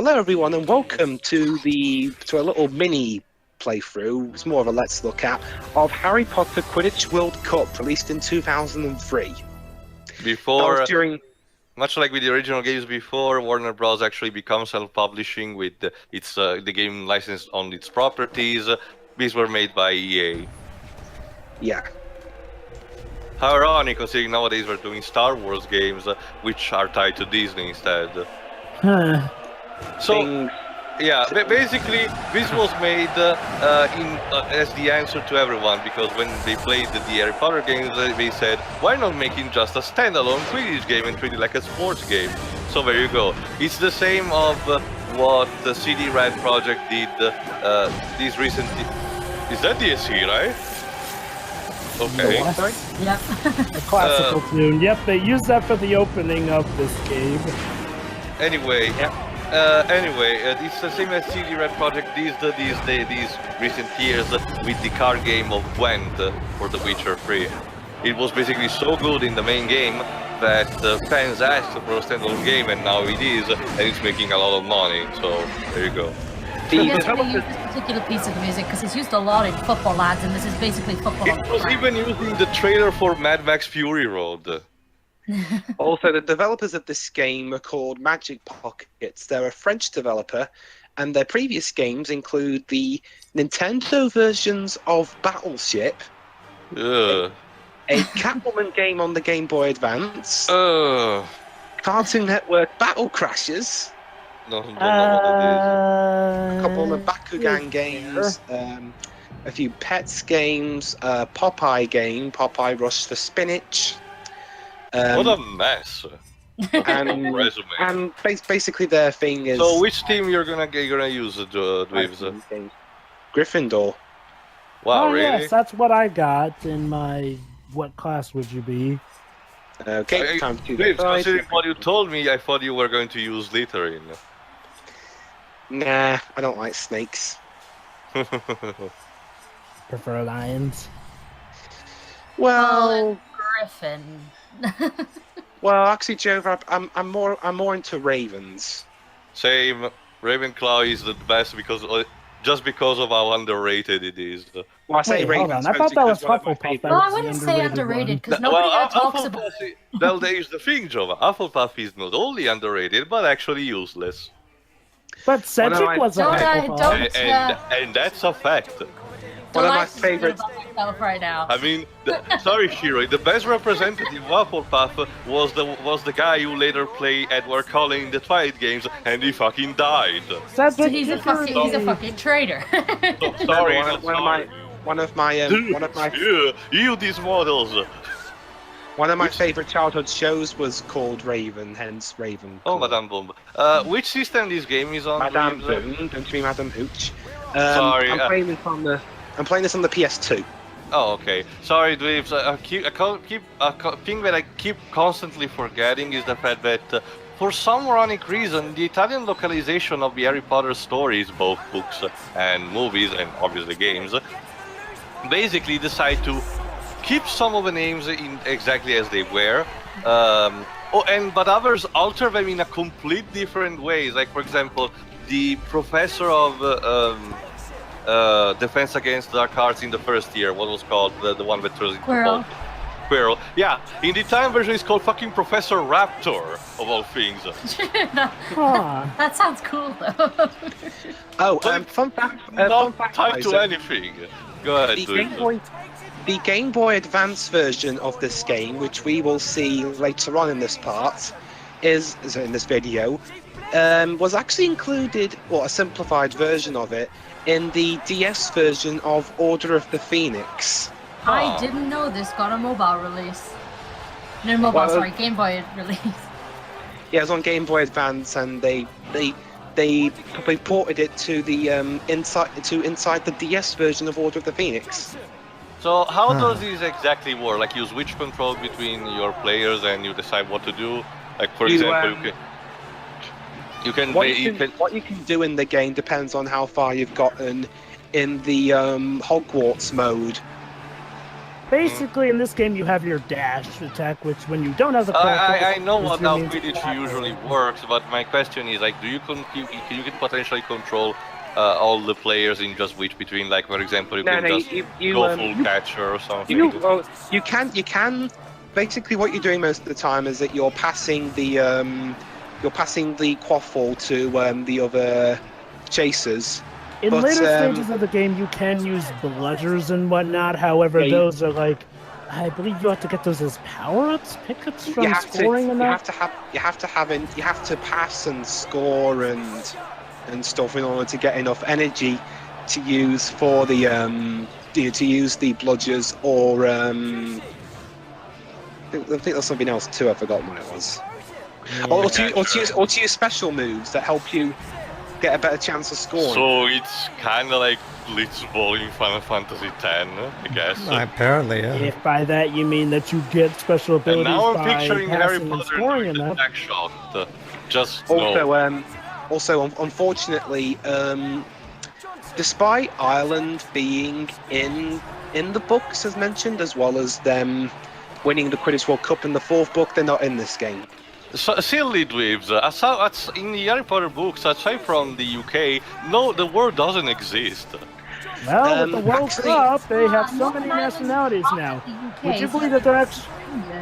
Hello, everyone, and welcome to a little mini playthrough. It's more of a let's look at of Harry Potter Quidditch World Cup, released in 2003. Before, During much like with the original games before, Warner Bros. Actually became self-publishing with the game licensed on its properties. These were made by EA. yeah. How ironic, considering nowadays we're doing Star Wars games, which are tied to Disney instead. So, yeah, basically, this was made as the answer to everyone, because when they played the Harry Potter games, they said, why not making just a standalone Quidditch game and treat it like a sports game? So there you go. It's the same of what the CD Red project did these recent... Is that DSC, right? Okay. Yep. A classical tune. Yep, they used that for the opening of this game. Anyway, it's the same as CD Red Project these recent years with the card game of Gwent for The Witcher 3. It was basically so good in the main game that fans asked for a standalone game, and now it is, and it's making a lot of money. So there you go. Yes, they used this particular piece of music because it's used a lot in Football Lads, and this is basically football. It was even used in the trailer for Mad Max Fury Road. Also, the developers of this game are called Magic Pockets. They're a French developer, and their previous games include the Nintendo versions of Battleship, a Catwoman game on the Game Boy Advance, Cartoon Network Battle Crashers, don't know what it a couple of Bakugan games, a few Pets games, a Popeye game, Popeye Rush for Spinach. What a mess! And, Resume. and basically their thing is... So which team you're gonna use, Dwibs? Gryffindor. Wow, Oh, really? yes, that's what I got in my... What class would you be? Okay, time to Dwibs, decide. considering what you told me, I thought you were going to use Slytherin. Nah, I don't like snakes. Prefer lions? Well, Griffin. well, actually, Joe, I'm more into ravens. Same. Ravenclaw is the best just because of how underrated it is. Well, I say Wait, hold ravens. on. I thought that was because one of my Hufflepuff. favourite- Well, I was the wouldn't say underrated because nobody talks about it. Well, there is the thing, Jova. Hufflepuff is not only underrated, but actually useless. But Cedric was a Hufflepuff. And that's a fact. One of my favourites. Right now. I mean, sorry, Shiro. The best representative of Hufflepuff was the guy who later played Edward Cullen in the Twilight games, and he fucking died. Cedric, So he's a fucking traitor. So, sorry, One of my you these models. One of my favourite childhood shows was called Raven, hence Raven. Oh, Madame Boom. Which system this game is on? Madame Boom, don't you mean Madame Hooch? Sorry, I'm playing this on the PS2. Oh, okay. Sorry, Dwibs. A thing that I keep constantly forgetting is the fact that, for some ironic reason, the Italian localization of the Harry Potter stories, both books and movies, and obviously games, basically decide to keep some of the names in exactly as they were, but others alter them in a complete different ways. Like, for example, the professor of Defense Against Dark Arts in the first year, what was called the one that throws Quirrell. Quirrell. Yeah, in the Italian version it's called fucking Professor Raptor, of all things. That sounds cool though. Fun fact. Not Fun fact, tied to anything. Go ahead, The Game Boy Advance version of this game, which we will see later on in this part, in this video, was actually included, or a simplified version of it, in the DS version of Order of the Phoenix. I didn't know this got a mobile release. No, Game Boy release. Yeah, it was on Game Boy Advance, and they ported it to the inside the DS version of Order of the Phoenix. So how does this exactly work? Like, you switch control between your players and you decide what to do? Like, for example, what you can do in the game depends on how far you've gotten in the Hogwarts mode. Basically, in this game, you have your dash attack, which when you don't have the I know this what how means Quidditch flat usually roll. works, but my question is like, you can potentially control all the players in just switch between, like for example, you can just go full catcher or something. You can. Basically, what you're doing most of the time is that you're passing the quaffle to the other chasers. In But, later stages of the game, you can use bludgers and whatnot. However, Yeah, those are like, I believe you have to get those as power-ups, pickups from you have scoring to, and you that. you have to pass and score and stuff in order to get enough energy to use for the to use the bludgers or I think there's something else too. I've forgotten what it was. Or to use special moves that help you get a better chance of scoring. So it's kind of like Blitzball in Final Fantasy X, I guess. Apparently, yeah. If by that you mean that you get special And abilities now I'm by picturing Harry passing and Potter scoring doing and the that. back shot. Just Also, unfortunately, despite Ireland being in the books as mentioned, as well as them winning the Quidditch World Cup in the 4th book, they're not in this game. So, silly Dwibs, in the Harry Potter books, aside from the UK, no, the world doesn't exist. Well, with the World actually- Cup, they have so Northern many Ireland's nationalities not now. the UK, Would you so believe that that's-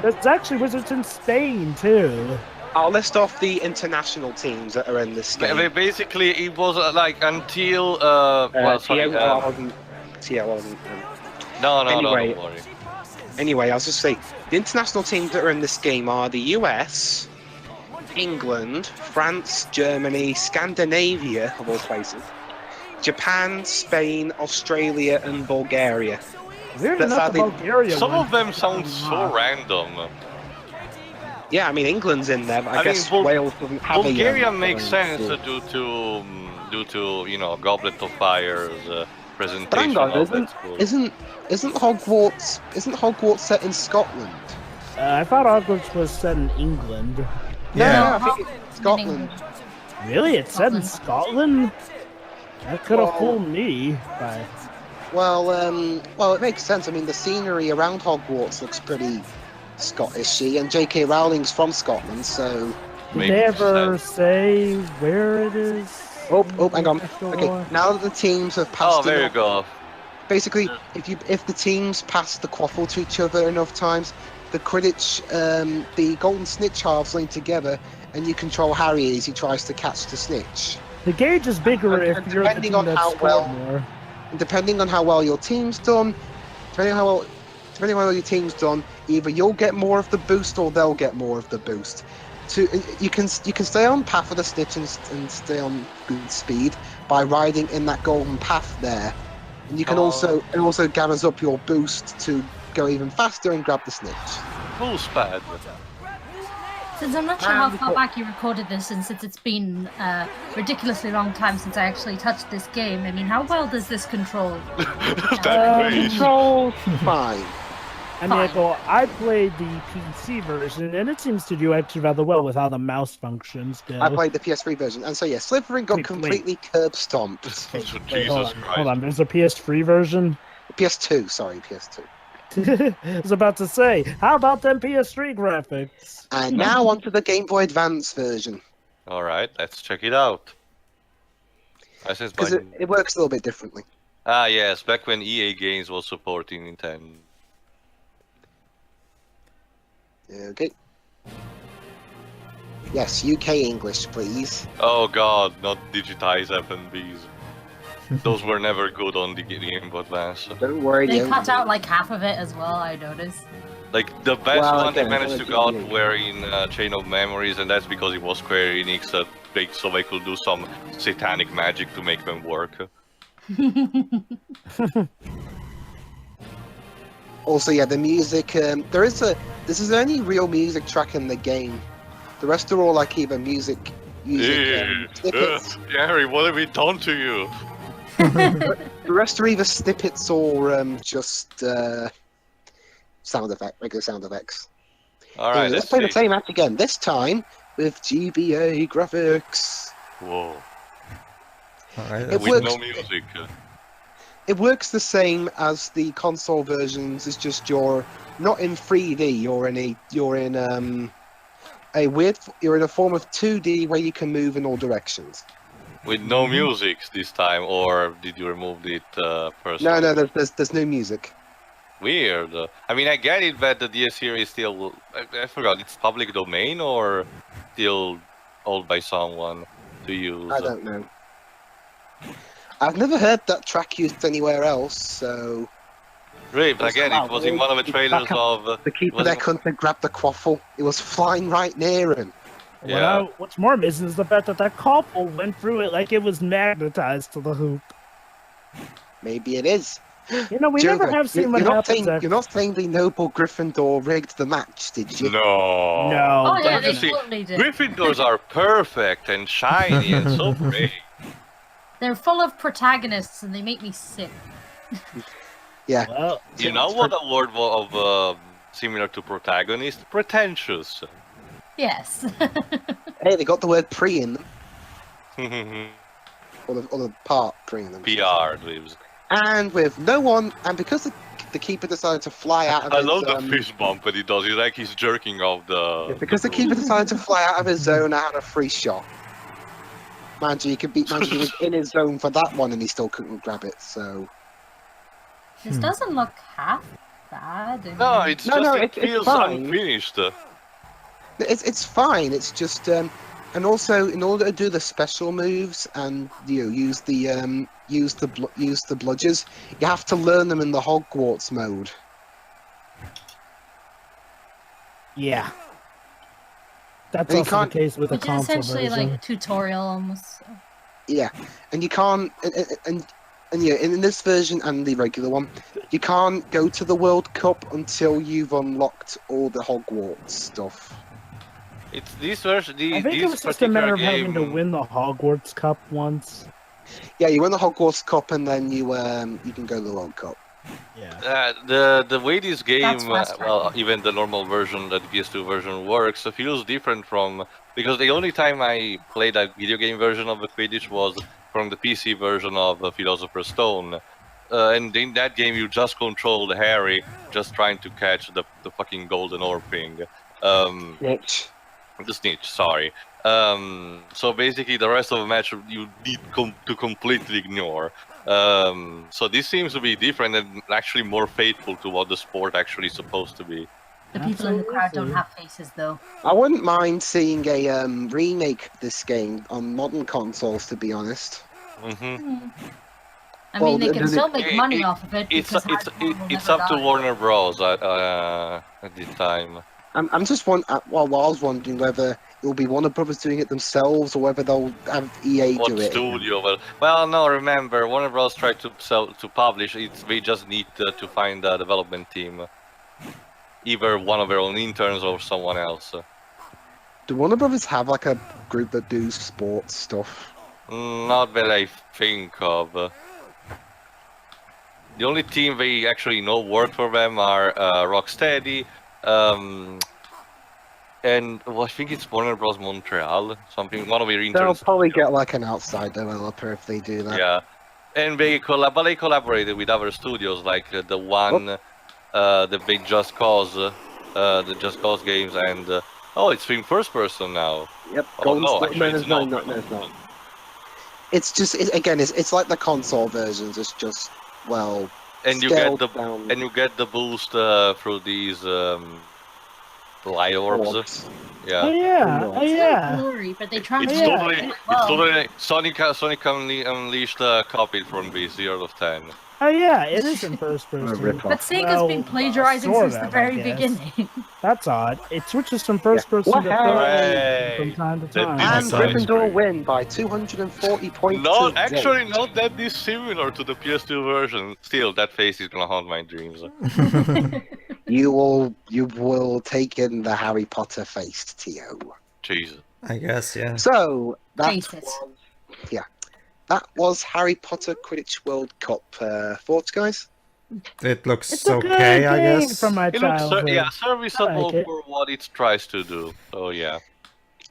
there's actually wizards in Spain too? I'll list off the international teams that are in this game. Basically, it was like until TO wasn't. No, Anyway. don't worry. Anyway, I was just saying, the international teams that are in this game are the US, England, France, Germany, Scandinavia, of all places, Japan, Spain, Australia, and Bulgaria. Weird That's enough, the sadly- Bulgaria Some one. of them sound so random. Yeah, I mean, England's in there, but I I guess mean, Wales doesn't have Bulgaria a... makes sense Yeah. due to Goblet of Fire's But presentation hang on, of that school. isn't Hogwarts set in Scotland? I thought Hogwarts was set in England. Yeah. No, I think it's Scotland. Really? It's set in Scotland. Scotland? That could have Well- fooled me. But Well, it makes sense. I mean, the scenery around Hogwarts looks pretty Scottishy, and J.K. Rowling's from Scotland, so... did Makes they ever sense. say where it is? Oh, hang on. Actual Okay, lore? now that the teams have passed... Oh, there you go. Basically, if the teams pass the quaffle to each other enough times, the Quidditch, the Golden Snitch halves link together, and you control Harry as he tries to catch the snitch. The gauge is bigger And if you're the depending team on that how scored well- more. And depending on how well your team's done, either you'll get more of the boost or they'll get more of the boost. You can stay on path of the snitch and stay on good speed by riding in that golden path there. And you can also gathers up your boost to go even faster and grab the snitch. Full spad. Since I'm not sure how far back you recorded this, and since it's been a ridiculously long time since I actually touched this game, I mean, how well does this control? That face. Control fine. I mean, I played the PC version, and it seems to do actually rather well with how the mouse functions go. I played the PS3 version, and so yeah, Slytherin got Wait. completely curb stomped. Wait, hold Jesus on, Christ. hold on, there's a PS3 version? PS2, sorry, PS2. I was about to say, how about them PS3 graphics? And now onto the Game Boy Advance version, Alright, let's check it out. because it works a little bit differently. Ah, yes, back when EA Games was supporting Nintendo. Okay. Yes, UK English, please. Oh god, not digitize FNBs. Those were never good on the Game Boy Advance. Don't worry. They don't cut worry. out like half of it as well, I noticed. Like, the best Well, one they again, managed to like, got yeah. were in Chain of Memories, and that's because it was Square Enix, so they could do some satanic magic to make them work. Also, yeah, the music. This is the only real music track in the game. The rest are all like either music snippets. Gary, what have we done to you? The rest are either snippets or just regular sound effects. Alright, Anyway, let's let's play see. the same match again. This time with GBA graphics. Whoa. All right. It With works. no music. it works the same as the console versions. It's just you're not in 3D. You're in a form of 2D where you can move in all directions. With no music this time, or did you remove it personally? No, there's no music. Weird. I mean, I get it that the DS series is still... I forgot, it's public domain or still owned by someone to use? I don't know. I've never heard that track used anywhere else, so... Great, again, it was in one of the trailers of... The keeper there couldn't grab the quaffle. It was flying right near him. Yeah. What's more amazing is the fact that couple went through it like it was magnetized to the hoop. Maybe it is. You know, we never have seen what happens. You're not saying the noble Gryffindor rigged the match, did you? No. Oh yeah, they See, totally did. Gryffindors are perfect and shiny and so great. They're full of protagonists and they make me sick. Yeah. Well, You know what a word of similar to protagonist? Pretentious. Yes. Hey, they got the word pre in them. or the part pre in them. PR, Dwibs. And with no one, and because the keeper decided to fly out of I his love the fist bump that he does. It's like he's jerking off the... because the keeper decided to fly out of his zone, I had a free shot. Mind you, he was in his zone for that one and he still couldn't grab it, so... This doesn't look half bad. No, it's it's feels fine. unfinished. It's fine, it's just... and also, in order to do the special moves and use the bludgers, you have to learn them in the Hogwarts mode. yeah. That's And you also can't- the case with the Which is console essentially version. like a tutorial almost. Yeah, and you can't, and yeah, in this version and the regular one, you can't go to the World Cup until you've unlocked all the Hogwarts stuff. It's this version. I think it was just a matter of having to win the Hogwarts Cup once. Yeah, you win the Hogwarts Cup and then you can go to the World Cup. Yeah. The way this game, That's frustrating. well, even the normal version, the PS2 version works, feels different from... Because the only time I played a video game version of the Quidditch was from the PC version of Philosopher's Stone. And in that game you just controlled Harry, just trying to catch the fucking golden orb thing. Snitch. The snitch, sorry. So basically the rest of the match you need to completely ignore. So this seems to be different and actually more faithful to what the sport actually is supposed to be. The people in the crowd don't Absolutely. have faces though. I wouldn't mind seeing a remake of this game on modern consoles, to be honest. Mm-hmm. I Well, mean, they can does still make money off of it. It's because hardcore will it's never up to die. Warner Bros. At this time. I'm just well, I was wondering whether it will be Warner Brothers doing it themselves or whether they'll have EA What do it. studio? Well, no. Remember, Warner Bros. Tried to publish. They just need to find a development team, either one of their own interns or someone else. Do Warner Brothers have like a group that do sports stuff? Not that I think of. The only team they actually know work for them are Rocksteady, and well, I think it's Warner Bros. Montreal, something. One of their They'll interns. probably get like an outside developer if they do that. Yeah, and they collaborated with other studios like the one, the big Just Cause, the Just Cause games, and oh, it's in first person now. Yep. Oh, Golden no, State- actually, no, it's no, not. no, it's not. It's just it's like the console versions. It's just And you get the down and you get the boost through these light orbs. orbs. Oh Yeah. yeah, oh It's yeah. not blurry, but they try It's and Yeah. totally, do it it's well. totally Sonic Unleashed copied from this 0 of 10. Oh yeah, it is in first person. rip-off. But Sega's been plagiarizing sort since the of, I very guess. beginning. That's odd. It switches from first person to third Hooray! from time to The time. And Nice. Gryffindor win by 240 points. No, to actually zero. not that dissimilar to the PS2 version. Still, that face is gonna haunt my dreams. You will take in the Harry Potter face, Tio. Jesus. I guess, yeah. So that Jesus. was, that was Harry Potter Quidditch World Cup. Thoughts, guys? It looks It's a good okay, I game guess. from my It looks childhood. serviceable I like it. for what it tries to do. So yeah.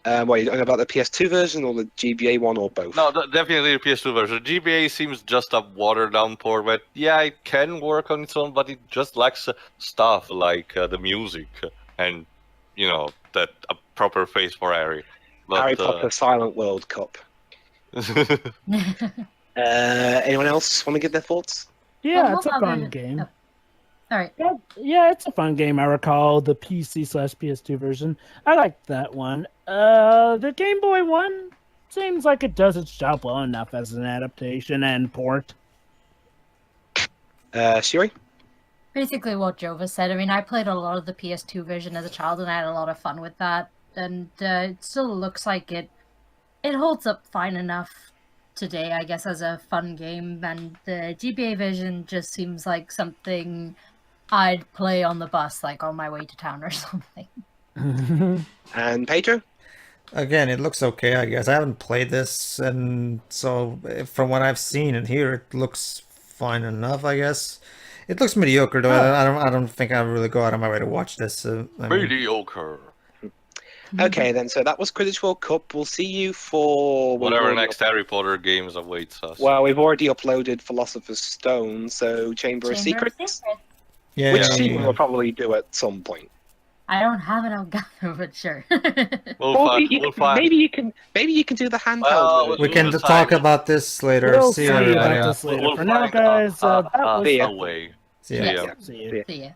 What, are you talking about the PS2 version or the GBA one or both? No, definitely the PS2 version. GBA seems just a watered-down port, but yeah, it can work on its own, but it just lacks stuff like the music and, that a proper face for Harry. But, Harry Potter Silent World Cup. Anyone else want to give their thoughts? Yeah, Well, it's a what fun other- game. oh, Sorry. Yeah, it's a fun game. I recall the PC/PS2 version. I like that one. The Game Boy one seems like it does its job well enough as an adaptation and port. Shiri? Basically what Jova said. I mean, I played a lot of the PS2 version as a child, and I had a lot of fun with that. And it still looks like it holds up fine enough today, I guess, as a fun game. And the GBA version just seems like something I'd play on the bus, like on my way to town or something. And Pedro? Again, it looks okay, I guess. I haven't played this, and so from what I've seen and here, it looks fine enough, I guess. It looks mediocre, though. I don't think I really go out of my way to watch this. I mean, mediocre. Okay, then. So that was Quidditch World Cup. We'll see you for Whatever next Harry Potter games awaits us. Well, we've already uploaded Philosopher's Stone, so Chamber of Secrets, yeah, which yeah, Shima will probably do at some point. I don't have an Elgato, but sure. We'll find. Maybe you can do the handheld. Well, version. we can We'll talk decide. about this later. We'll see see you, everybody about else. this later. We'll For now, find guys, that was... See ya. a way. See ya. Yes. Yeah. See you. See ya.